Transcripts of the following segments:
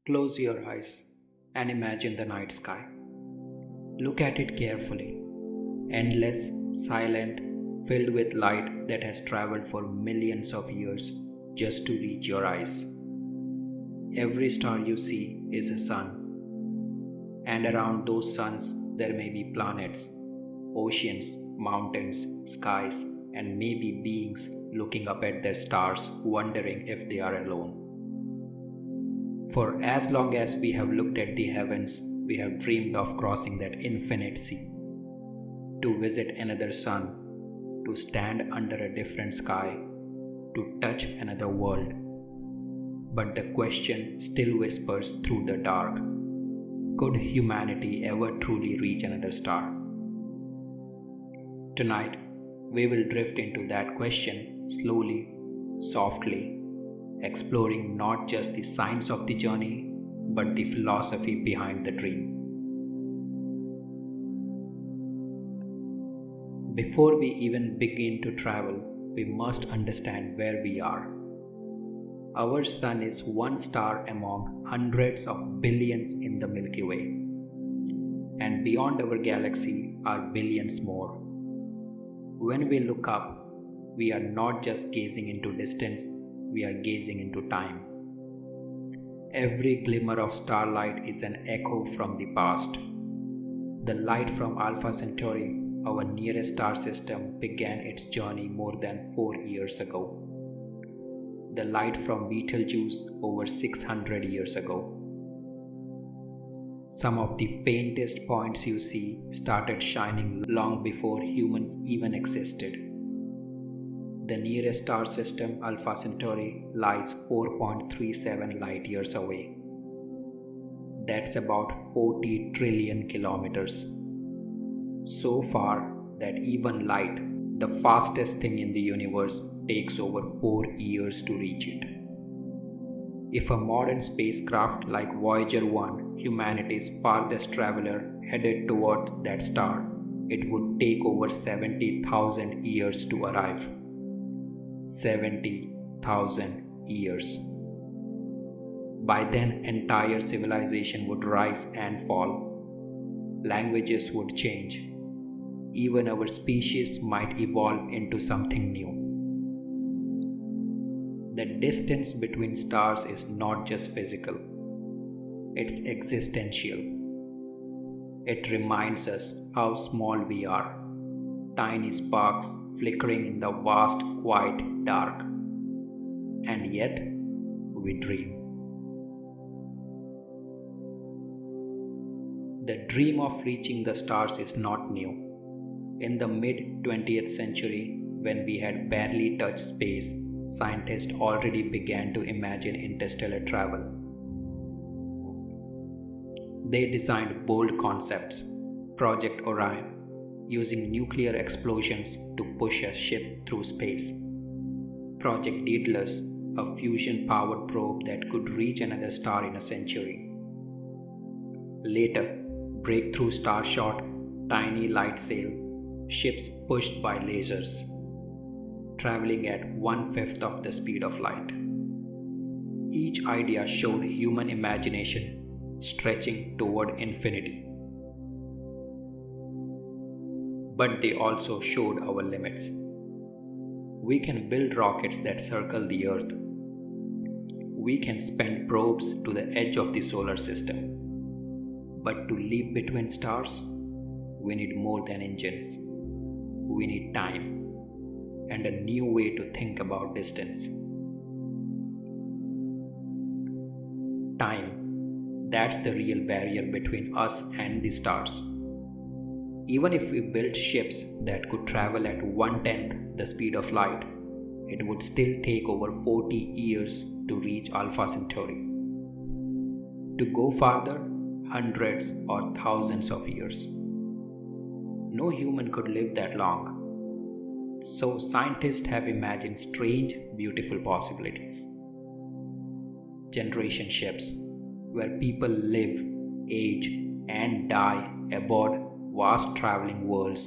Close your eyes and imagine the night sky. Look at it carefully. Endless, silent, filled with light that has traveled for millions of years just to reach your eyes. Every star you see is a sun, and around those suns there may be planets, oceans, mountains, skies, and maybe beings looking up at their stars wondering if they are alone. For as long as we have looked at the heavens, we have dreamed of crossing that infinite sea, to visit another sun, to stand under a different sky, to touch another world. But the question still whispers through the dark: could humanity ever truly reach another star? Tonight, we will drift into that question slowly, softly, exploring not just the science of the journey, but the philosophy behind the dream. Before we even begin to travel, we must understand where we are. Our sun is one star among hundreds of billions in the Milky Way, and beyond our galaxy are billions more. When we look up, we are not just gazing into distance, we are gazing into time. Every glimmer of starlight is an echo from the past. The light from Alpha Centauri, our nearest star system, began its journey more than 4 years ago. The light from Betelgeuse over 600 years ago. Some of the faintest points you see started shining long before humans even existed. The nearest star system, Alpha Centauri, lies 4.37 light years away. That's about 40 trillion kilometers. So far that even light, the fastest thing in the universe, takes over 4 years to reach it. If a modern spacecraft like Voyager 1, humanity's farthest traveler, headed towards that star, it would take over 70,000 years to arrive. 70,000 years. By then, entire civilization would rise and fall. Languages would change. Even our species might evolve into something new. The distance between stars is not just physical, it's existential. It reminds us how small we are, tiny sparks flickering in the vast, quiet dark. And yet, we dream. The dream of reaching the stars is not new. In the mid-20th century, when we had barely touched space, scientists already began to imagine interstellar travel. They designed bold concepts, Project Orion, using nuclear explosions to push a ship through space. Project Daedalus, a fusion-powered probe that could reach another star in a century. Later, Breakthrough Starshot, Tiny Light Sail, ships pushed by lasers, traveling at 1/5 of the speed of light. Each idea showed human imagination stretching toward infinity. But they also showed our limits. We can build rockets that circle the Earth. We can spend probes to the edge of the solar system. But to leap between stars, we need more than engines. We need time and a new way to think about distance. Time, that's the real barrier between us and the stars. Even if we built ships that could travel at 1/10 the speed of light, it would still take over 40 years to reach Alpha Centauri. To go farther, hundreds or thousands of years. No human could live that long. So scientists have imagined strange, beautiful possibilities. Generation ships, where people live, age, and die aboard vast traveling worlds,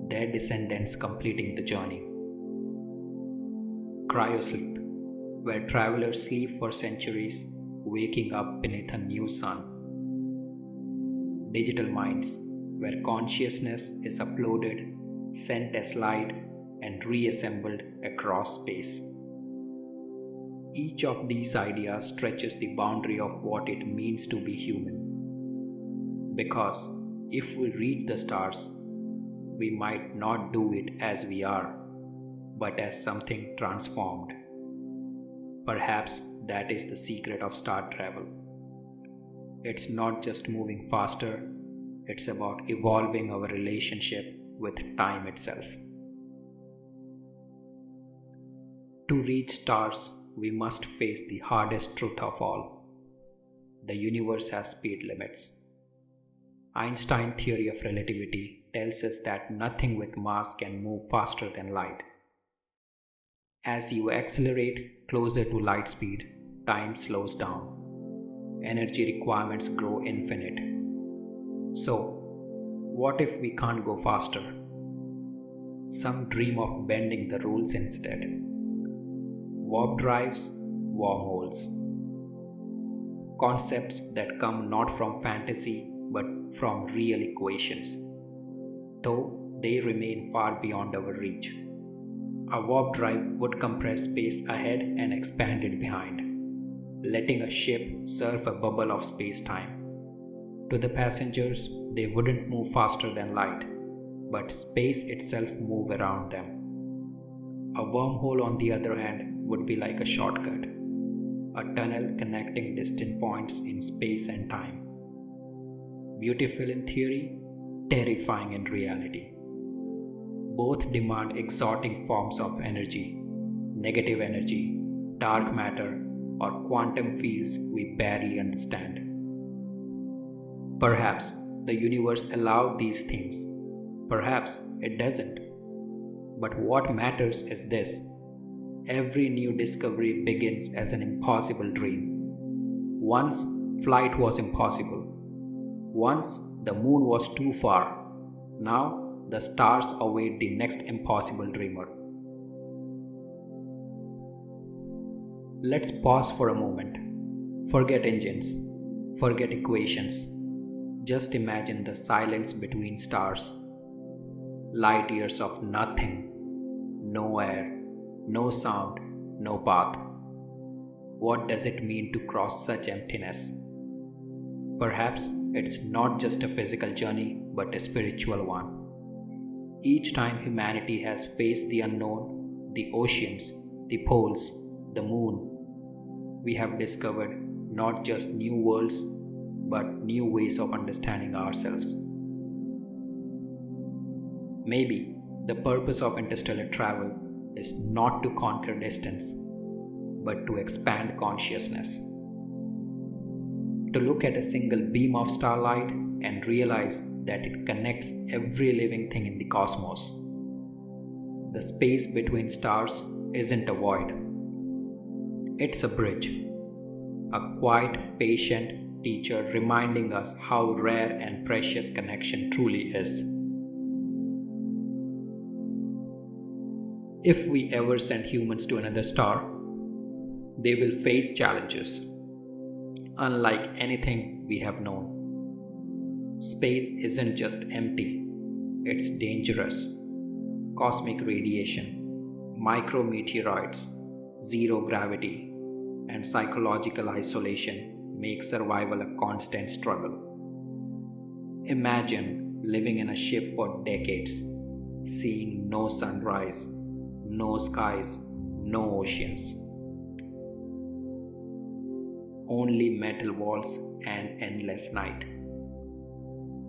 their descendants completing the journey. Cryosleep, where travelers sleep for centuries, waking up beneath a new sun. Digital minds, where consciousness is uploaded, sent as light, and reassembled across space. Each of these ideas stretches the boundary of what it means to be human. Because if we reach the stars, we might not do it as we are, but as something transformed. Perhaps that is the secret of star travel. It's not just moving faster, it's about evolving our relationship with time itself. To reach stars, we must face the hardest truth of all. The universe has speed limits. Einstein's theory of relativity tells us that nothing with mass can move faster than light. As you accelerate closer to light speed, time slows down. Energy requirements grow infinite. So, what if we can't go faster? Some dream of bending the rules instead. Warp drives, wormholes. Concepts that come not from fantasy but from real equations, though they remain far beyond our reach. A warp drive would compress space ahead and expand it behind, letting a ship surf a bubble of space-time. To the passengers, they wouldn't move faster than light, but space itself move around them. A wormhole, on the other hand, would be like a shortcut, a tunnel connecting distant points in space and time. Beautiful in theory, terrifying in reality. Both demand exotic forms of energy, negative energy, dark matter, or quantum fields we barely understand. Perhaps the universe allowed these things, perhaps it doesn't. But what matters is this: every new discovery begins as an impossible dream. Once, flight was impossible. Once, the moon was too far. Now, the stars await the next impossible dreamer. Let's pause for a moment. Forget engines. Forget equations. Just imagine the silence between stars. Light years of nothing. No air. No sound. No path. What does it mean to cross such emptiness? Perhaps it's not just a physical journey, but a spiritual one. Each time humanity has faced the unknown, the oceans, the poles, the moon, we have discovered not just new worlds, but new ways of understanding ourselves. Maybe the purpose of interstellar travel is not to conquer distance, but to expand consciousness. To look at a single beam of starlight and realize that it connects every living thing in the cosmos. The space between stars isn't a void. It's a bridge. A quiet, patient teacher reminding us how rare and precious connection truly is. If we ever send humans to another star, they will face challenges unlike anything we have known. Space isn't just empty, it's dangerous. Cosmic radiation, micrometeoroids, zero gravity, and psychological isolation make survival a constant struggle. Imagine living in a ship for decades, seeing no sunrise, no skies, no oceans. Only metal walls and endless night.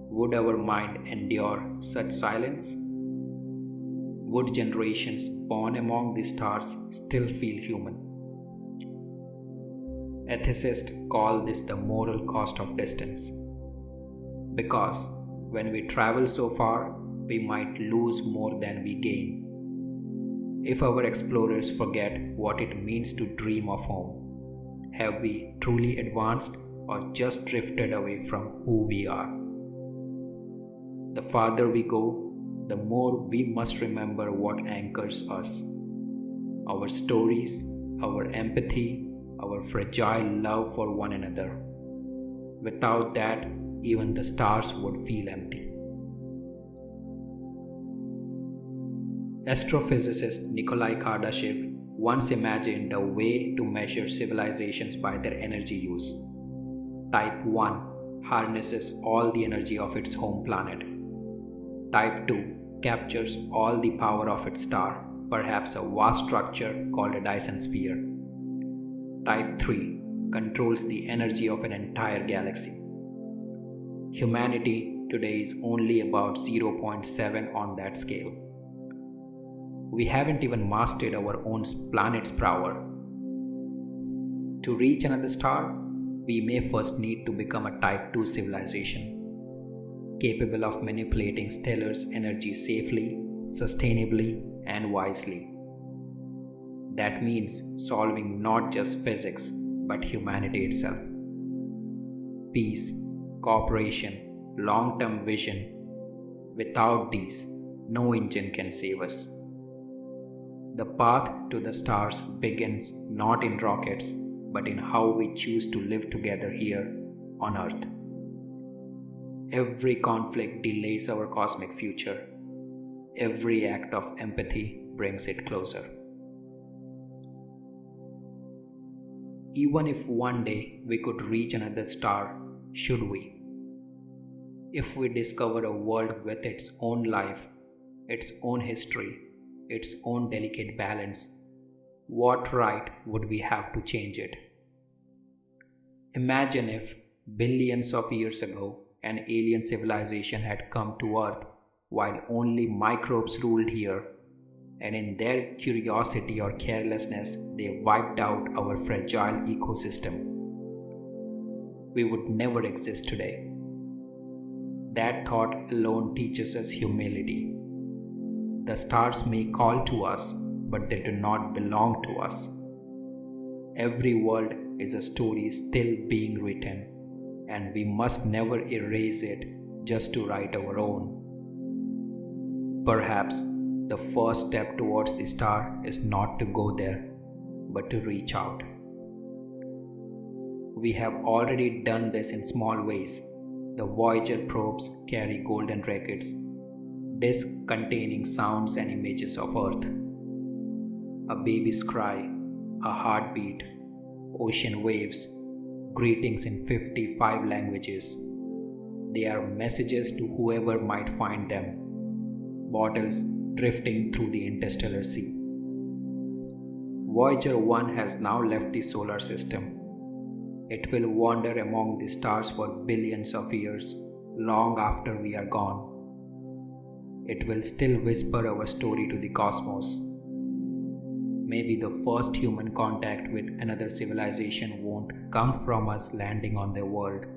Would our mind endure such silence? Would generations born among the stars still feel human? Ethicists call this the moral cost of distance. Because when we travel so far, we might lose more than we gain. If our explorers forget what it means to dream of home, have we truly advanced or just drifted away from who we are? The farther we go, the more we must remember what anchors us. Our stories, our empathy, our fragile love for one another. Without that, even the stars would feel empty. Astrophysicist Nikolai Kardashev once imagined a way to measure civilizations by their energy use. Type 1 harnesses all the energy of its home planet. Type 2 captures all the power of its star, perhaps a vast structure called a Dyson sphere. Type 3 controls the energy of an entire galaxy. Humanity today is only about 0.7 on that scale. We haven't even mastered our own planet's power. To reach another star, we may first need to become a Type 2 civilization, capable of manipulating stellar's energy safely, sustainably, and wisely. That means solving not just physics, but humanity itself. Peace, cooperation, long-term vision. Without these, no engine can save us. The path to the stars begins not in rockets, but in how we choose to live together here on Earth. Every conflict delays our cosmic future. Every act of empathy brings it closer. Even if one day we could reach another star, should we? If we discover a world with its own life, its own history, its own delicate balance, what right would we have to change it? Imagine if billions of years ago an alien civilization had come to Earth while only microbes ruled here, and in their curiosity or carelessness they wiped out our fragile ecosystem. We would never exist today. That thought alone teaches us humility. The stars may call to us, but they do not belong to us. Every world is a story still being written, and we must never erase it just to write our own. Perhaps the first step towards the star is not to go there, but to reach out. We have already done this in small ways. The Voyager probes carry golden records, discs containing sounds and images of Earth. A baby's cry, a heartbeat, ocean waves, greetings in 55 languages. They are messages to whoever might find them. Bottles drifting through the interstellar sea. Voyager 1 has now left the solar system. It will wander among the stars for billions of years, long after we are gone. It will still whisper our story to the cosmos. Maybe the first human contact with another civilization won't come from us landing on their world,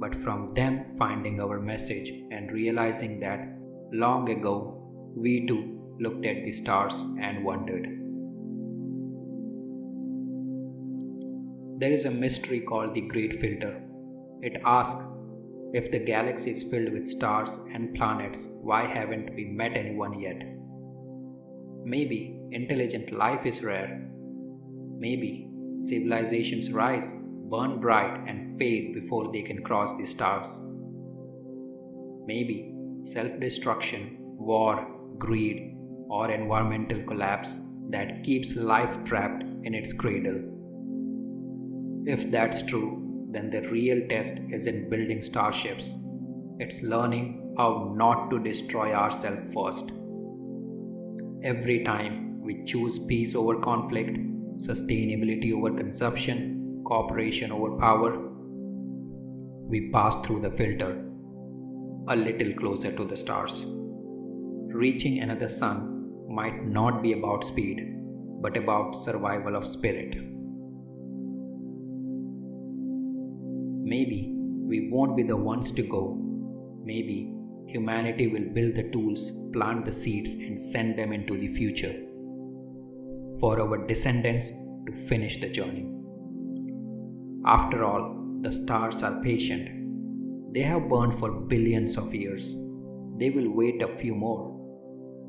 but from them finding our message and realizing that long ago we too looked at the stars and wondered. There is a mystery called the Great Filter. It asks, if the galaxy is filled with stars and planets, why haven't we met anyone yet? Maybe intelligent life is rare. Maybe civilizations rise, burn bright, and fade before they can cross the stars. Maybe self-destruction, war, greed, or environmental collapse that keeps life trapped in its cradle. If that's true, then the real test isn't building starships. It's learning how not to destroy ourselves first. Every time we choose peace over conflict, sustainability over consumption, cooperation over power, we pass through the filter, a little closer to the stars. Reaching another sun might not be about speed, but about survival of spirit. Maybe we won't be the ones to go. Maybe humanity will build the tools, plant the seeds, and send them into the future for our descendants to finish the journey. After all, the stars are patient. They have burned for billions of years. They will wait a few more.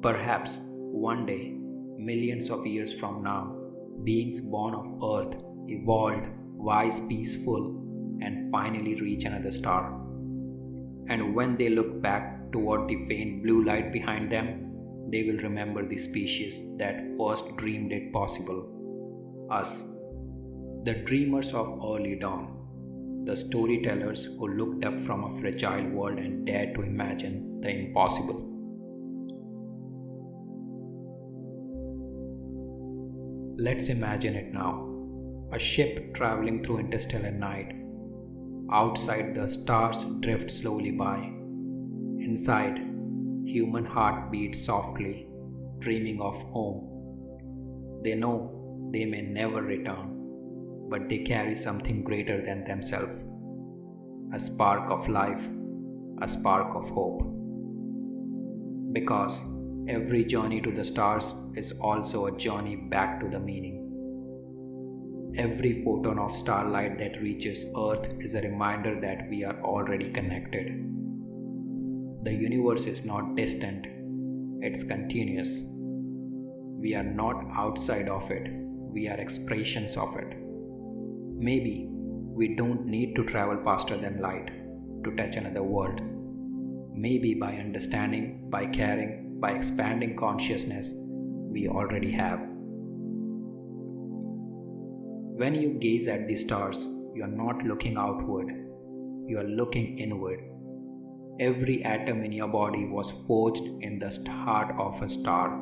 Perhaps one day, millions of years from now, beings born of Earth, evolved, wise, peaceful, and finally reach another star. And when they look back toward the faint blue light behind them, they will remember the species that first dreamed it possible. Us, the dreamers of early dawn, the storytellers who looked up from a fragile world and dared to imagine the impossible. Let's imagine it now. A ship traveling through interstellar night. Outside, the stars drift slowly by. Inside, human heart beats softly, dreaming of home. They know they may never return, but they carry something greater than themselves. A spark of life, a spark of hope. Because every journey to the stars is also a journey back to the meaning. Every photon of starlight that reaches Earth is a reminder that we are already connected. The universe is not distant, it's continuous. We are not outside of it, we are expressions of it. Maybe we don't need to travel faster than light to touch another world. Maybe by understanding, by caring, by expanding consciousness, we already have. When you gaze at the stars, you are not looking outward, you are looking inward. Every atom in your body was forged in the heart of a star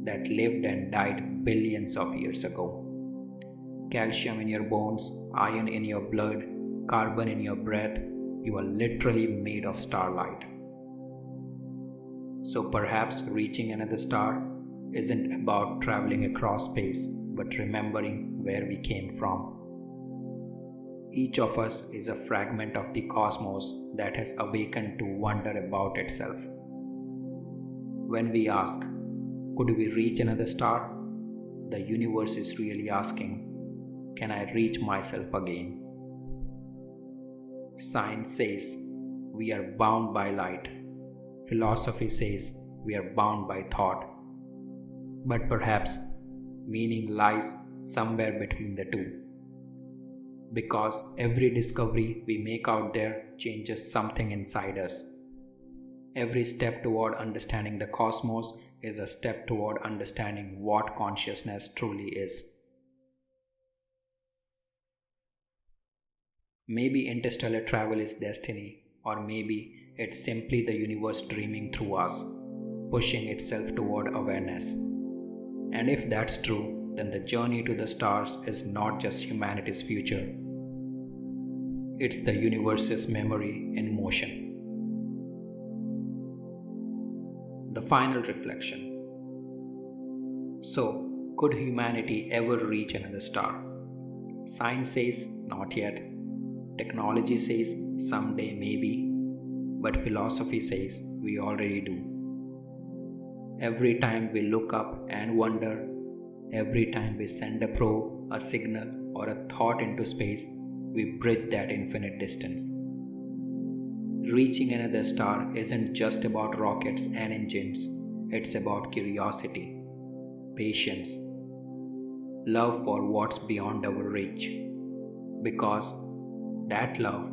that lived and died billions of years ago. Calcium in your bones, iron in your blood, carbon in your breath, you are literally made of starlight. So perhaps reaching another star isn't about traveling across space, but remembering where we came from. Each of us is a fragment of the cosmos that has awakened to wonder about itself. When we ask, could we reach another star? The universe is really asking, can I reach myself again? Science says we are bound by light. Philosophy says we are bound by thought. But perhaps meaning lies somewhere between the two. Because every discovery we make out there changes something inside us. Every step toward understanding the cosmos is a step toward understanding what consciousness truly is. Maybe interstellar travel is destiny, or maybe it's simply the universe dreaming through us, pushing itself toward awareness. And if that's true, then the journey to the stars is not just humanity's future. It's the universe's memory in motion. The final reflection. So, could humanity ever reach another star? Science says not yet. Technology says someday maybe. But philosophy says we already do. Every time we look up and wonder, every time we send a probe, a signal, or a thought into space, we bridge that infinite distance. Reaching another star isn't just about rockets and engines, it's about curiosity, patience, love for what's beyond our reach. Because that love,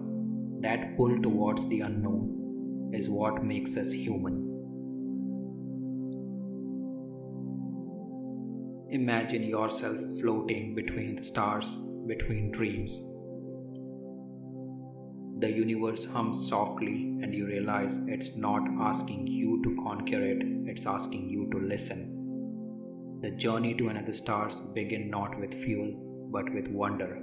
that pull towards the unknown, is what makes us human. Imagine yourself floating between the stars, between dreams. The universe hums softly and you realize it's not asking you to conquer it, it's asking you to listen. The journey to another stars begins not with fuel, but with wonder.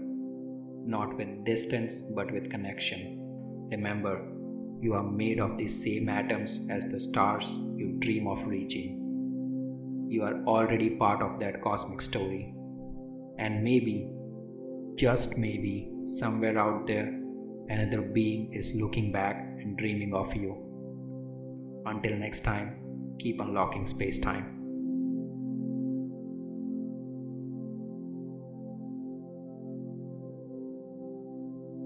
Not with distance, but with connection. Remember, you are made of the same atoms as the stars you dream of reaching. You are already part of that cosmic story. And maybe, just maybe, somewhere out there, another being is looking back and dreaming of you. Until next time, keep unlocking space-time.